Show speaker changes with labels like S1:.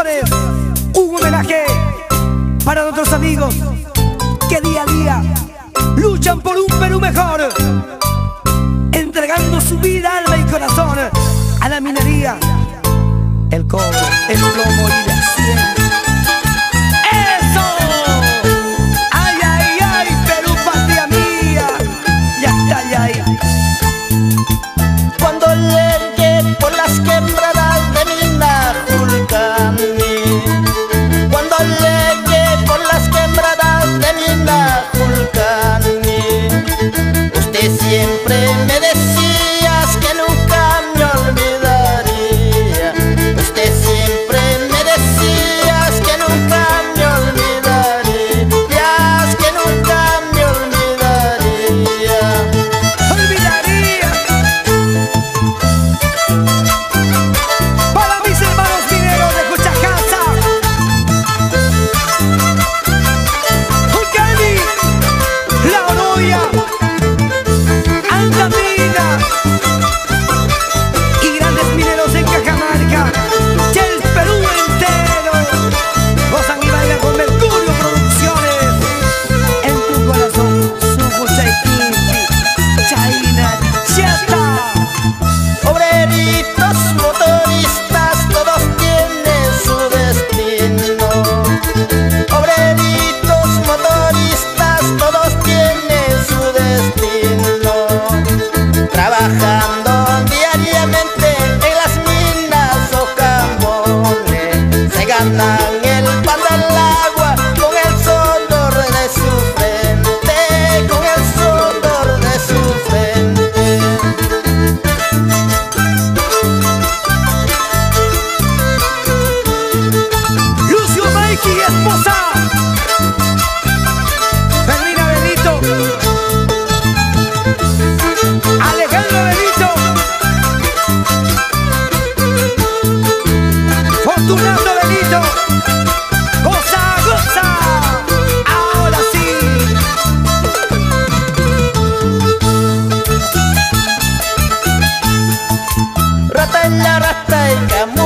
S1: Producciones, un homenaje para nuestros amigos que día a día luchan por un Perú mejor, entregando su vida, alma y corazón a la minería, el cobre, el plomo y la ciencia. ¡Eso! ¡Ay, ay, ay! Perú, patria mía. Ya está, ya, ya.
S2: Cuando llegué por las quebradas de Minajulcani, cuando llegué por las quebradas de Minajulcani, usted siempre me decías que nunca me olvidaría. Usted siempre me decías que nunca me olvidarías, que nunca me olvidaría.
S1: Olvidaría. Para mis hermanos mineros de Cuchacasa, Julcani, La Oroya, Antamina y grandes mineros en Cajamarca, y el Perú entero gozan y bailan con Mercurio Producciones. En tu corazón, Suco Chaiquiti, Chaina, Chata.
S2: Obreritos, motoristas, todos tienen su destino. Obreritos, motoristas, todos tienen su destino. Trabajando diariamente en las minas o campones, se ganan el pan del agua con el sudor de su frente, con el sudor de su frente.
S1: Lucio Maiki y esposa Fermina Benito, Alejandro Benito, Fortunato Benito. Goza, goza, ahora sí.
S2: Rata y la rata y camu